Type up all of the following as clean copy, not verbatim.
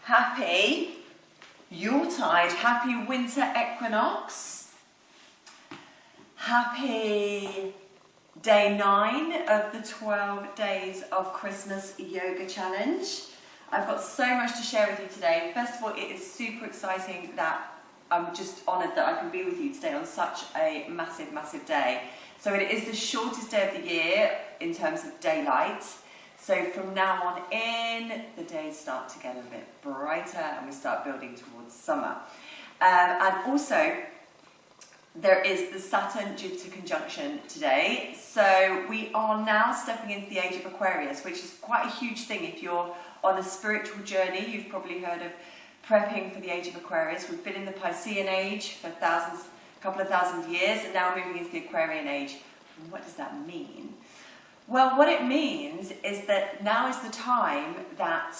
Happy Yuletide, happy Winter Equinox, happy day 9 of the 12 days of Christmas yoga challenge. I've got so much to share with you today. First of all, it is super exciting that I'm just honoured that I can be with you today on such a massive, massive day. So it is the shortest day of the year in terms of daylight. So from now on in, the days start to get a bit brighter and we start building towards summer. And also, there is the Saturn-Jupiter conjunction today. So we are now stepping into the age of Aquarius, which is quite a huge thing. If you're on a spiritual journey, you've probably heard of prepping for the age of Aquarius. We've been in the Piscean age for a couple of thousand years, and now we're moving into the Aquarian age. And what does that mean? Well, what it means is that now is the time that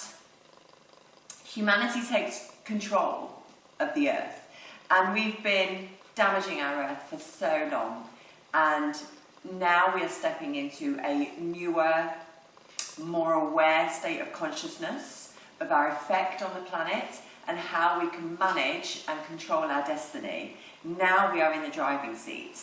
humanity takes control of the earth. And we've been damaging our earth for so long. And now we are stepping into a newer, more aware state of consciousness of our effect on the planet and how we can manage and control our destiny. Now we are in the driving seat.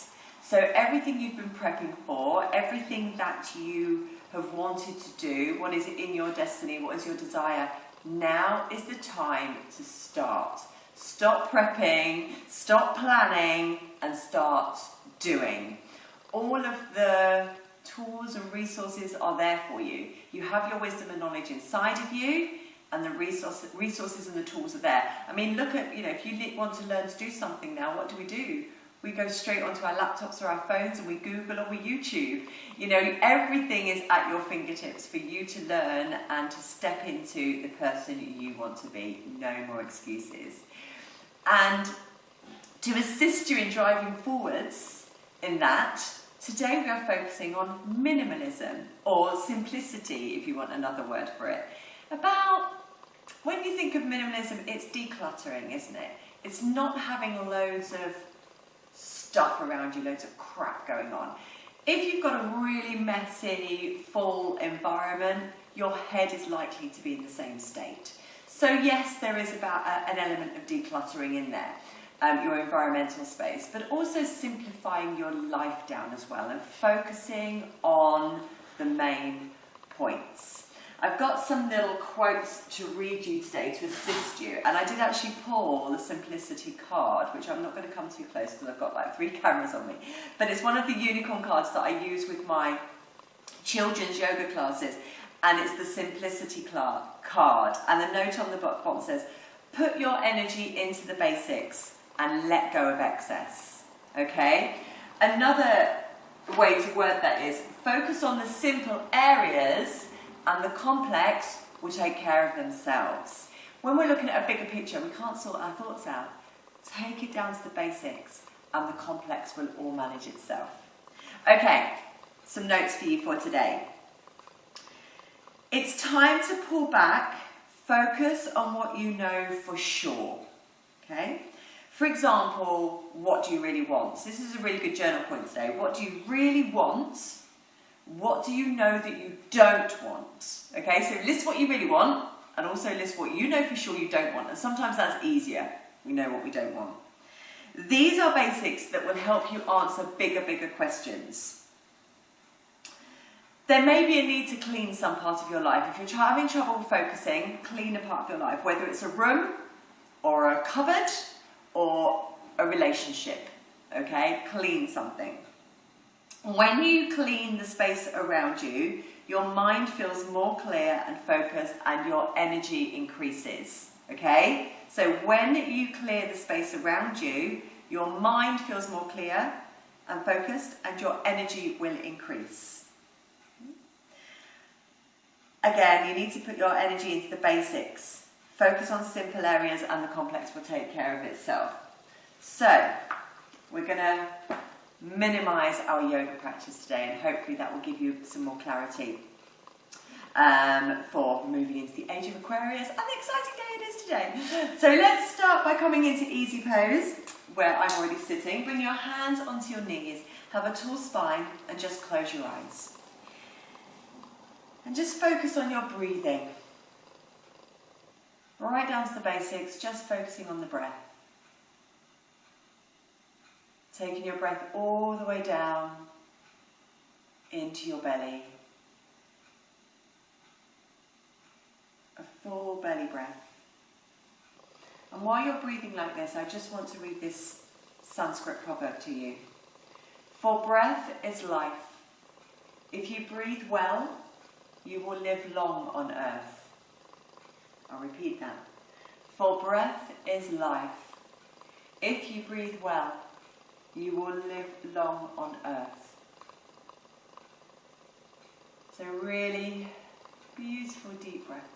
So everything you've been prepping for, everything that you have wanted to do, what is in your destiny, what is your desire, now is the time to start. Stop prepping, stop planning, and start doing. All of the tools and resources are there for you. You have your wisdom and knowledge inside of you, and the resources and the tools are there. I mean, look at, if you want to learn to do something now, what do? We go straight onto our laptops or our phones and we Google or we YouTube. Everything is at your fingertips for you to learn and to step into the person you want to be. No more excuses. And to assist you in driving forwards in that, today we are focusing on minimalism, or simplicity if you want another word for it. When you think of minimalism, it's decluttering, isn't it? It's not having loads of stuff around you, loads of crap going on. If you've got a really messy, full environment, your head is likely to be in the same state. So yes, there is about an element of decluttering in there, your environmental space, but also simplifying your life down as well and focusing on the main points. I've got some little quotes to read you today to assist you, and I did actually pull the simplicity card, which I'm not going to come too close because I've got like 3 cameras on me, but it's one of the unicorn cards that I use with my children's yoga classes, and it's the simplicity card, and the note on the bottom says, put your energy into the basics and let go of excess. Okay? Another way to word that is, focus on the simple areas and the complex will take care of themselves. When we're looking at a bigger picture, we can't sort our thoughts out. Take it down to the basics and the complex will all manage itself. Okay, some notes for you for today. It's time to pull back, focus on what you know for sure. Okay? For example, what do you really want? So this is a really good journal point today. What do you really want? What do you know that you don't want? Okay, so list what you really want and also list what you know for sure you don't want. And sometimes that's easier. We know what we don't want. These are basics that will help you answer bigger questions. There may be a need to clean some part of your life. If you're having trouble focusing, clean a part of your life, whether it's a room or a cupboard or a relationship. Okay, clean something. When you clean the space around you, your mind feels more clear and focused and your energy increases, okay? So when you clear the space around you, your mind feels more clear and focused and your energy will increase. Again, you need to put your energy into the basics. Focus on simple areas and the complex will take care of itself. So, we're going to minimize our yoga practice today and hopefully that will give you some more clarity for moving into the age of Aquarius and the exciting day it is today. So let's start by coming into easy pose where I'm already sitting. Bring your hands onto your knees, have a tall spine and just close your eyes. And just focus on your breathing. right down to the basics, just focusing on the breath. Taking your breath all the way down into your belly. A full belly breath. And while you're breathing like this, I just want to read this Sanskrit proverb to you. For breath is life. If you breathe well, you will live long on earth. I'll repeat that. For breath is life. If you breathe well, you will live long on earth. So really beautiful deep breaths.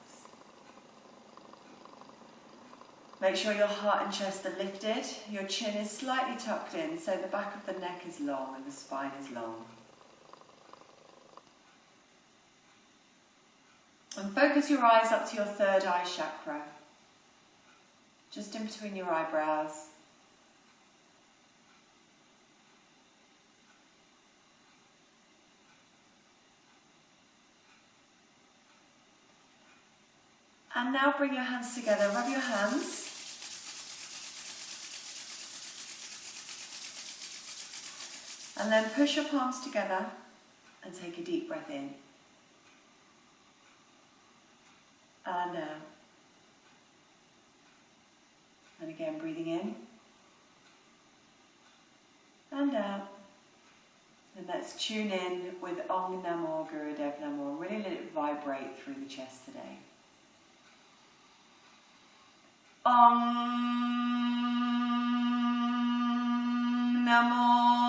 Make sure your heart and chest are lifted. Your chin is slightly tucked in, so the back of the neck is long and the spine is long. And focus your eyes up to your third eye chakra, just in between your eyebrows. And now bring your hands together, rub your hands. And then push your palms together and take a deep breath in. And out. And again, breathing in. And out. And let's tune in with Om Namo Gurudev Namo. Really let it vibrate through the chest today. Om Namo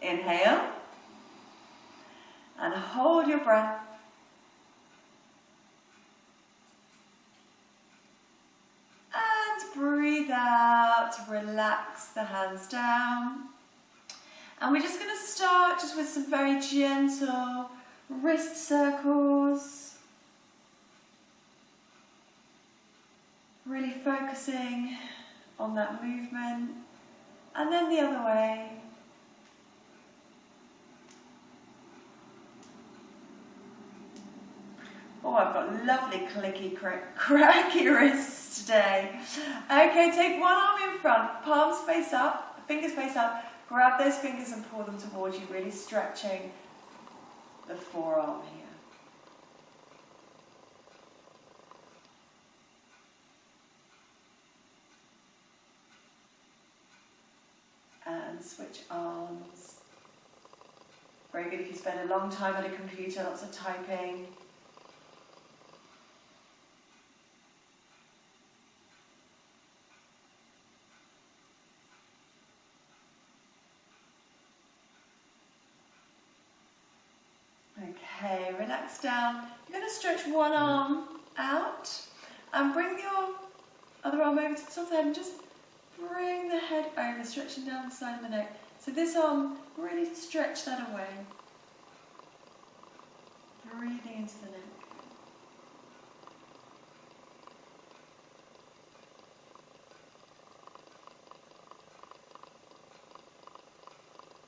Inhale and hold your breath. And breathe out, relax the hands down. And we're just going to start just with some very gentle wrist circles. Really focusing on that movement. And then the other way. Oh, I've got lovely clicky, cracky wrists today. Okay, take one arm in front, palms face up, fingers face up. Grab those fingers and pull them towards you, really stretching the forearm here. And switch arms. Very good if you spend a long time at a computer, lots of typing. Okay, relax down. You're going to stretch one arm out and bring your other arm over to the top of the head and just bring the head over, stretching down the side of the neck. So this arm, really stretch that away. Breathing into the neck.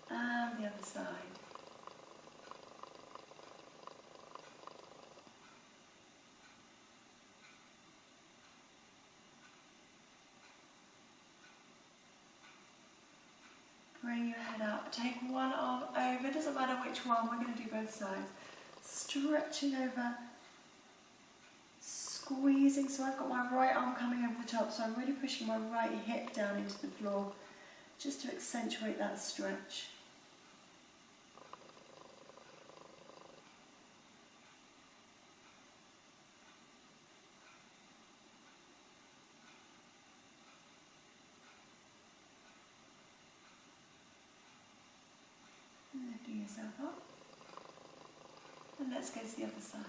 And the other side. Bring your head up, take one arm over, doesn't matter which one, we're going to do both sides. Stretching over, squeezing, so I've got my right arm coming over the top, so I'm really pushing my right hip down into the floor, just to accentuate that stretch. yourself up. And let's go to the other side.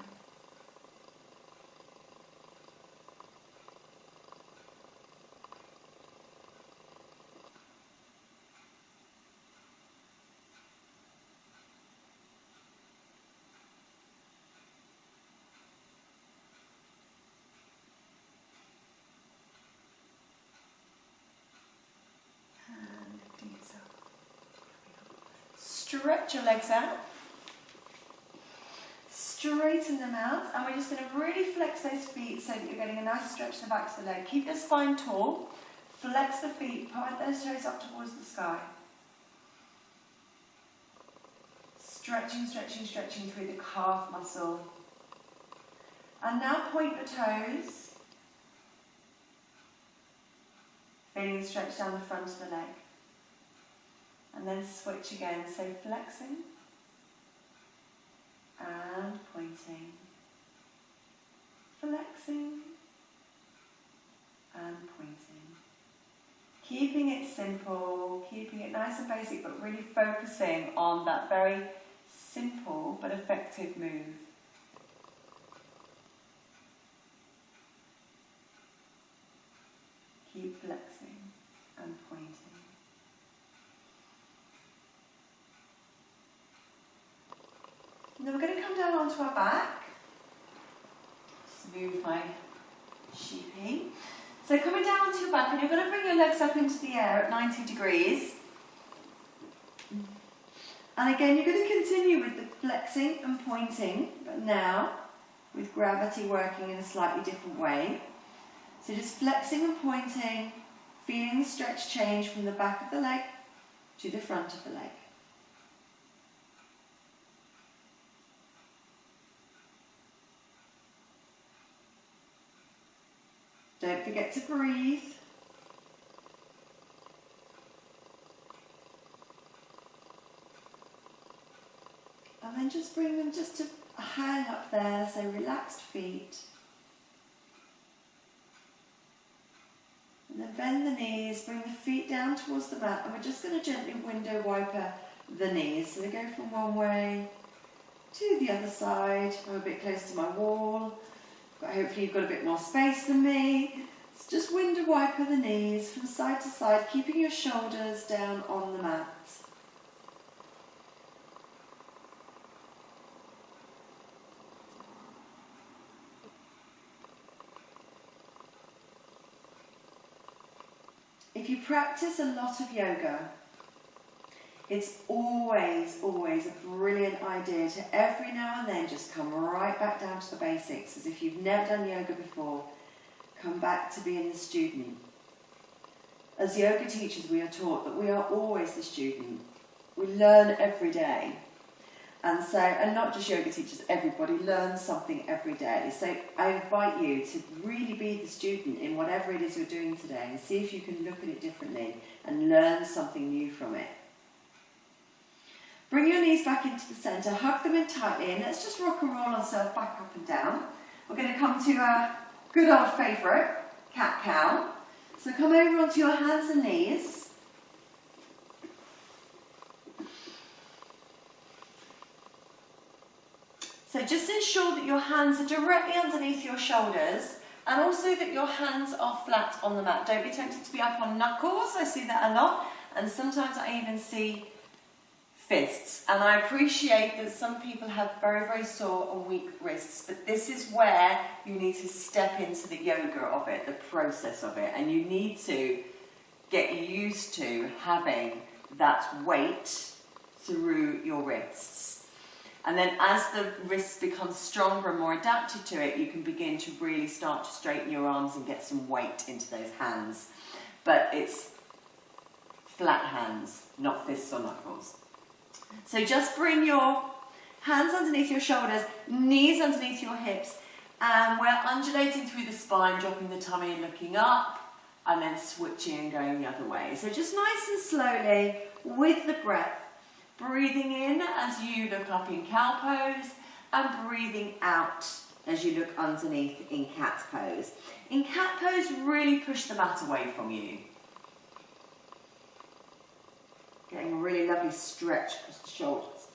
Stretch your legs out, straighten them out, and we're just going to really flex those feet so that you're getting a nice stretch to the back of the leg. Keep your spine tall, flex the feet, point those toes up towards the sky. Stretching, stretching, stretching through the calf muscle. And now point your toes, feeling the stretch down the front of the leg. And then switch again, so flexing and pointing, flexing and pointing. Keeping it simple, keeping it nice and basic, but really focusing on that very simple but effective move. Keep flexing and pointing. And then we're going to come down onto our back. Just move my sheepy. So coming down onto your back, and you're going to bring your legs up into the air at 90 degrees. And again, you're going to continue with the flexing and pointing, but now with gravity working in a slightly different way. So just flexing and pointing, feeling the stretch change from the back of the leg to the front of the leg. Don't forget to breathe. And then just bring them just to hang up there, so relaxed feet. And then bend the knees, bring the feet down towards the mat, and we're just going to gently window wiper the knees. So they go from one way to the other side. I'm a bit close to my wall. But hopefully you've got a bit more space than me. So just window wiper the knees from side to side, keeping your shoulders down on the mat. If you practice a lot of yoga, it's always a brilliant idea to every now and then just come right back down to the basics, as if you've never done yoga before. Come back to being the student. As yoga teachers, we are taught that we are always the student. We learn every day. And not just yoga teachers, everybody learns something every day. So I invite you to really be the student in whatever it is you're doing today, and see if you can look at it differently and learn something new from it. Bring your knees back into the centre, hug them in tightly, and let's just rock and roll ourselves back up and down. We're going to come to our good old favourite, cat-cow. So come over onto your hands and knees. So just ensure that your hands are directly underneath your shoulders, and also that your hands are flat on the mat. Don't be tempted to be up on knuckles. I see that a lot, and sometimes I even see fists. And I appreciate that some people have very, very sore and weak wrists, but this is where you need to step into the yoga of it, the process of it, and you need to get used to having that weight through your wrists. And then as the wrists become stronger and more adapted to it, you can begin to really start to straighten your arms and get some weight into those hands. But it's flat hands, not fists or knuckles. So just bring your hands underneath your shoulders, knees underneath your hips, and we're undulating through the spine, dropping the tummy and looking up, and then switching and going the other way. So just nice and slowly, with the breath, breathing in as you look up in cow pose, and breathing out as you look underneath in cat pose. In cat pose, really push the mat away from you. Getting a really lovely stretch across the shoulders.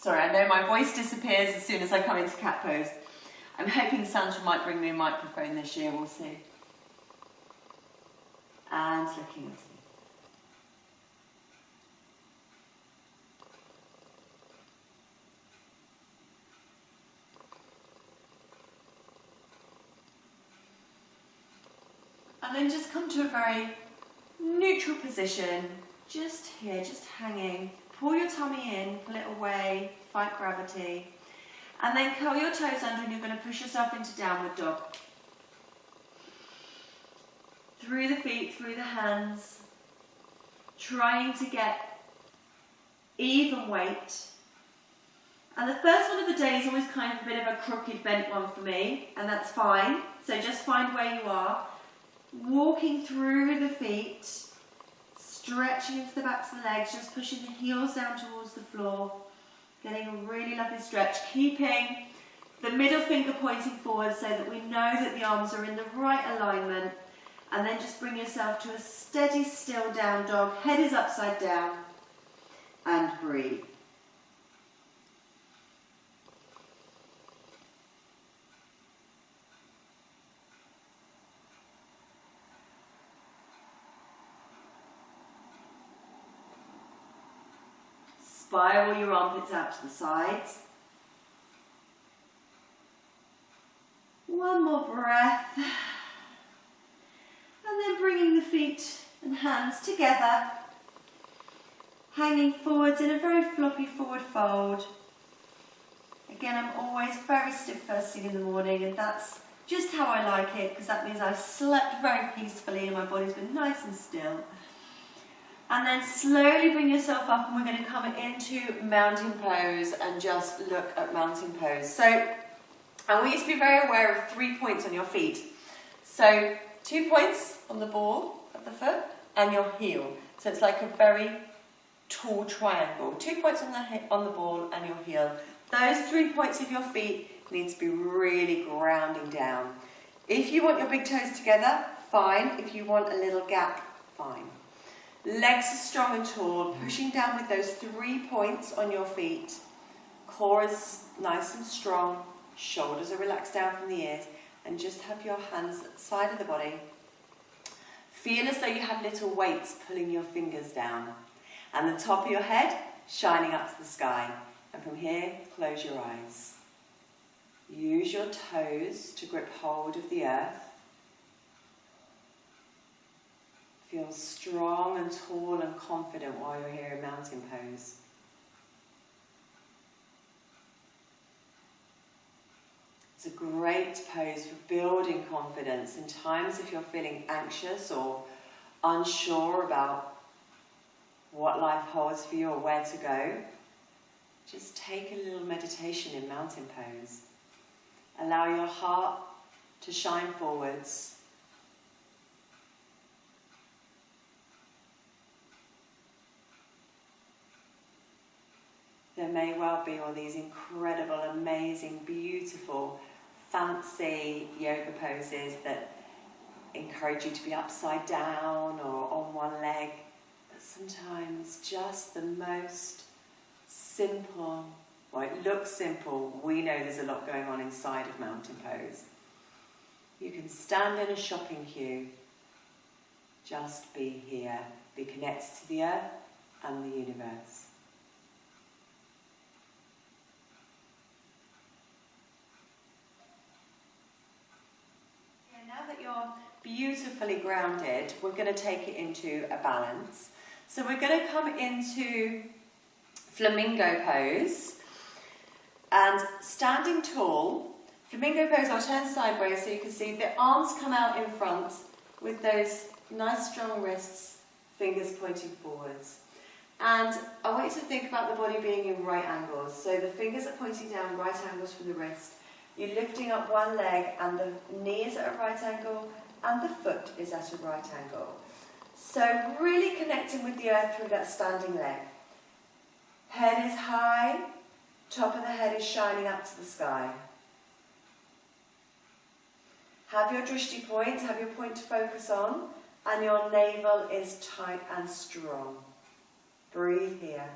Sorry, I know my voice disappears as soon as I come into cat pose. I'm hoping Santa might bring me a microphone this year, we'll see. And looking at me. And then just come to a very neutral position, just here, just hanging. Pull your tummy in, pull it away, fight gravity. And then curl your toes under and you're going to push yourself into downward dog. Through the feet, through the hands. Trying to get even weight. And the first one of the day is always kind of a bit of a crooked bent one for me, and that's fine. So just find where you are. Walking through the feet, stretching into the backs of the legs, just pushing the heels down towards the floor, getting a really lovely stretch, keeping the middle finger pointing forward so that we know that the arms are in the right alignment, and then just bring yourself to a steady, still down dog, head is upside down, and breathe. Spiral your armpits out to the sides. One more breath. And then bringing the feet and hands together. Hanging forwards in a very floppy forward fold. Again, I'm always very stiff first thing in the morning, and that's just how I like it, because that means I've slept very peacefully and my body's been nice and still. And then slowly bring yourself up, and we're going to come into mountain pose and just look at mountain pose. So I want you to be very aware of 3 points on your feet. So 2 points on the ball of the foot and your heel. So it's like a very tall triangle. 2 points on the ball and your heel. Those 3 points of your feet need to be really grounding down. If you want your big toes together, fine. If you want a little gap, fine. Legs are strong and tall, pushing down with those 3 points on your feet. Core is nice and strong, shoulders are relaxed down from the ears, and just have your hands at the side of the body. Feel as though you have little weights pulling your fingers down. And the top of your head shining up to the sky. And from here, close your eyes. Use your toes to grip hold of the earth. Feel strong and tall and confident while you're here in mountain pose. It's a great pose for building confidence in times if you're feeling anxious or unsure about what life holds for you or where to go. Just take a little meditation in mountain pose. Allow your heart to shine forwards. There may well be all these incredible, amazing, beautiful, fancy yoga poses that encourage you to be upside down or on one leg. But sometimes just the most simple, well, it looks simple, we know there's a lot going on inside of mountain pose. You can stand in a shopping queue, just be here, be connected to the earth and the universe. Now that you're beautifully grounded, we're going to take it into a balance. So we're going to come into Flamingo Pose, and standing tall, Flamingo Pose, I'll turn sideways so you can see the arms come out in front with those nice strong wrists, fingers pointing forwards. And I want you to think about the body being in right angles. So the fingers are pointing down, right angles from the wrist. You're lifting up one leg and the knee is at a right angle and the foot is at a right angle. So really connecting with the earth through that standing leg. Head is high, top of the head is shining up to the sky. Have your drishti points, have your point to focus on, and your navel is tight and strong. Breathe here.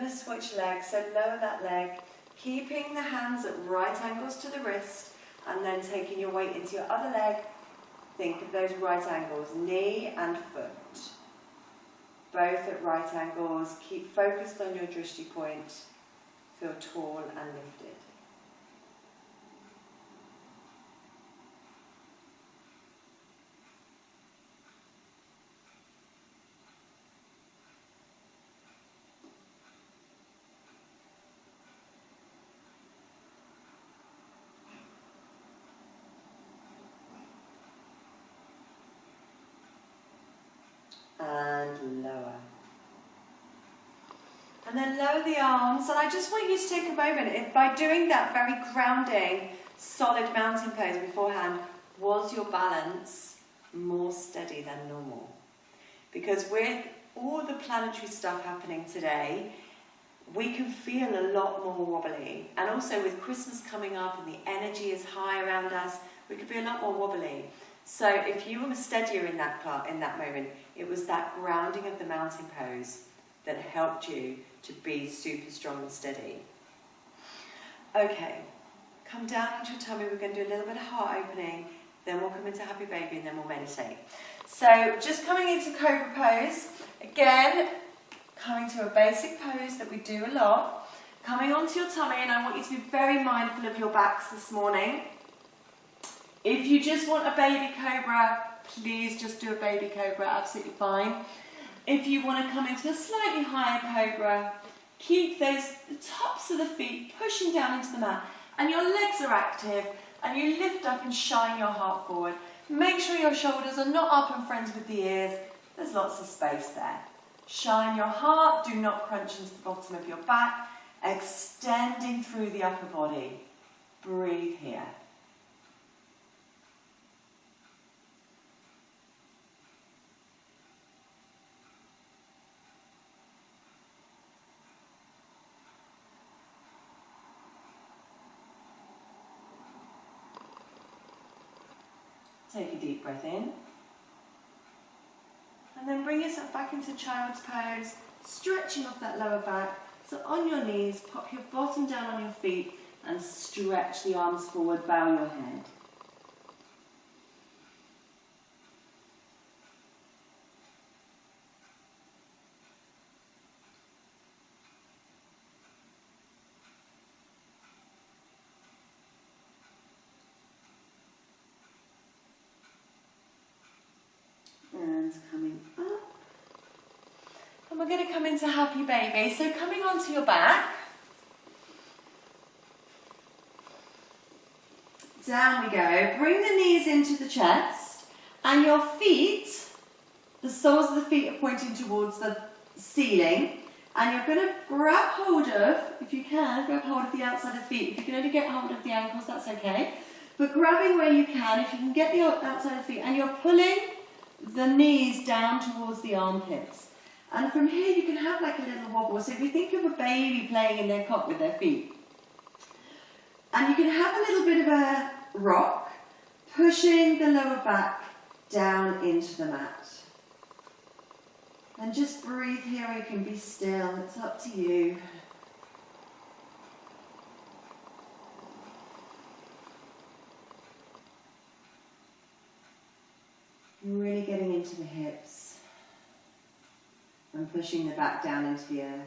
going to switch legs, so lower that leg, keeping the hands at right angles to the wrist, and then taking your weight into your other leg. Think of those right angles, knee and foot. Both at right angles. Keep focused on your drishti point. Feel tall and lifted. And lower. And then lower the arms, and I just want you to take a moment, by doing that very grounding, solid mountain pose beforehand, was your balance more steady than normal? Because with all the planetary stuff happening today, we can feel a lot more wobbly. And also with Christmas coming up and the energy is high around us, we could be a lot more wobbly. So if you were steadier in that moment, it was that grounding of the mountain pose that helped you to be super strong and steady. Okay, come down into your tummy. We're going to do a little bit of heart opening, then we'll come into happy baby, and then we'll meditate. So just coming into Cobra Pose, again, coming to a basic pose that we do a lot, coming onto your tummy, and I want you to be very mindful of your backs this morning. If you just want a baby cobra, please just do a baby cobra, absolutely fine. If you want to come into a slightly higher cobra, keep the tops of the feet pushing down into the mat, and your legs are active, and you lift up and shine your heart forward. Make sure your shoulders are not up and friends with the ears. There's lots of space there. Shine your heart, do not crunch into the bottom of your back, extending through the upper body. Breathe here. Take a deep breath in. And then bring yourself back into child's pose, stretching off that lower back. So on your knees, pop your bottom down on your feet and stretch the arms forward, bow your head. And coming up. And we're going to come into happy baby. So coming onto your back. Down we go. Bring the knees into the chest. And your feet, the soles of the feet are pointing towards the ceiling. And you're going to grab hold of, if you can, grab hold of the outside of the feet. If you can only get hold of the ankles, that's okay. But grabbing where you can, if you can get the outside of the feet. And you're pulling the knees down towards the armpits. And from here you can have like a little wobble. So if you think of a baby playing in their cot with their feet. And you can have a little bit of a rock, pushing the lower back down into the mat. And just breathe here, you can be still, it's up to you. Really getting into the hips and pushing the back down into the earth.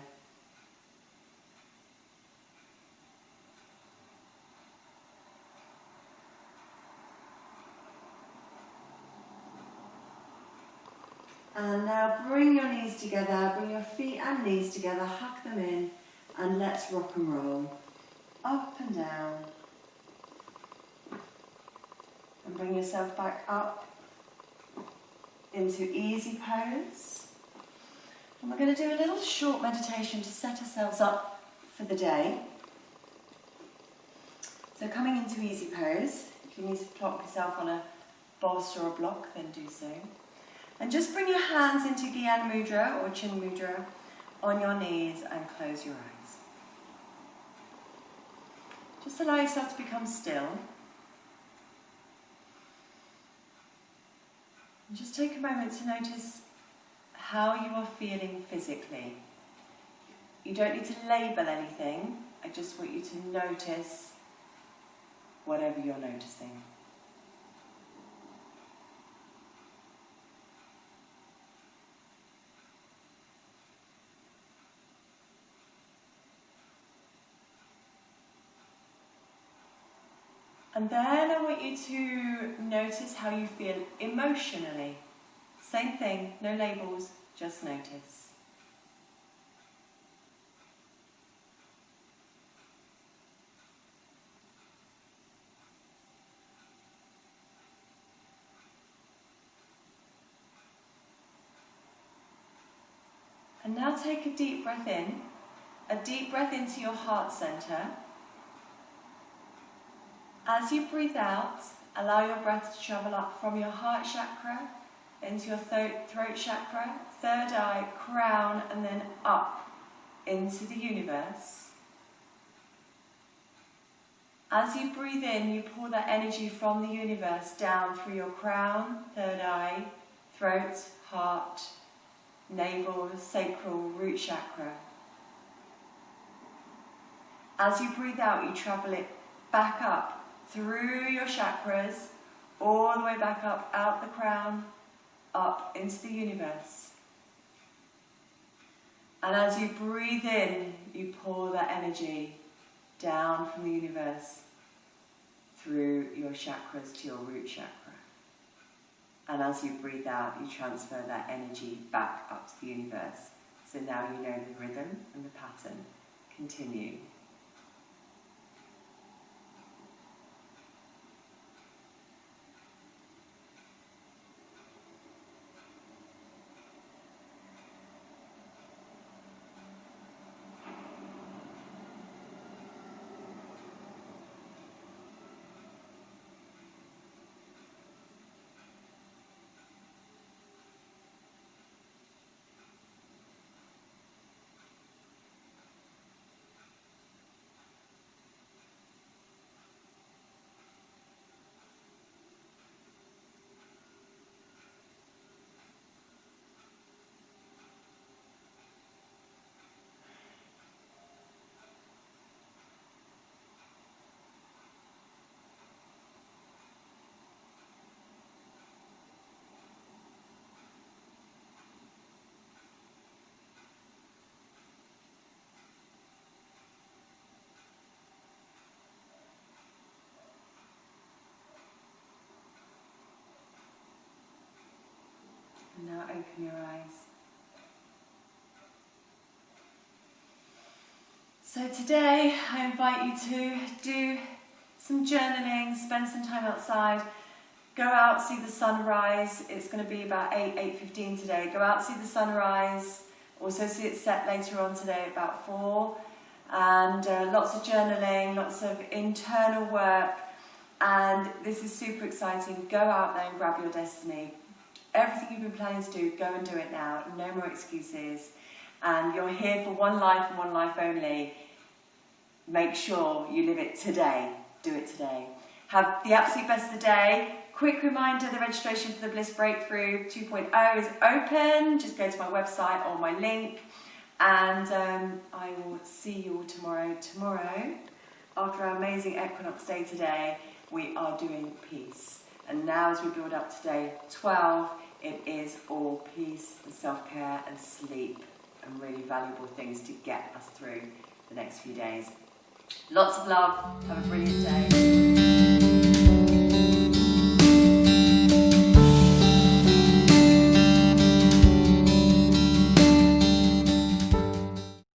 And now bring your knees together, bring your feet and knees together, hug them in, and let's rock and roll. Up and down. And bring yourself back up into easy pose. And we're going to do a little short meditation to set ourselves up for the day. So coming into easy pose, if you need to plop yourself on a bolster or a block, then do so. And just bring your hands into Gyan Mudra or Chin Mudra on your knees and close your eyes. Just allow yourself to become still. And just take a moment to notice how you are feeling physically. You don't need to label anything. I just want you to notice whatever you're noticing. And then I want you to notice how you feel emotionally. Same thing, no labels, just notice. And now take a deep breath in, a deep breath into your heart center. As you breathe out, allow your breath to travel up from your heart chakra into your throat chakra, third eye, crown, and then up into the universe. As you breathe in, you pour that energy from the universe down through your crown, third eye, throat, heart, navel, sacral, root chakra. As you breathe out, you travel it back up through your chakras, all the way back up, out the crown, up into the universe. And as you breathe in, you pour that energy down from the universe through your chakras to your root chakra. And as you breathe out, you transfer that energy back up to the universe. So now you know the rhythm and the pattern. Continue. And now open your eyes. So today I invite you to do some journaling, spend some time outside, go out, see the sunrise. It's going to be about 8:15 today. Go out, see the sunrise, also see it set later on today at about 4. And lots of journaling, lots of internal work. And this is super exciting. Go out there and grab your destiny. Everything you've been planning to do, go and do it now. No more excuses. And you're here for one life and one life only. Make sure you live it today. Do it today. Have the absolute best of the day. Quick reminder, the registration for the Bliss Breakthrough 2.0 is open. Just go to my website or my link. And I will see you all tomorrow. Tomorrow, after our amazing Equinox day today, we are doing peace. And now as we build up to day 12, it is all peace and self-care and sleep and really valuable things to get us through the next few days. Lots of love. Have a brilliant day.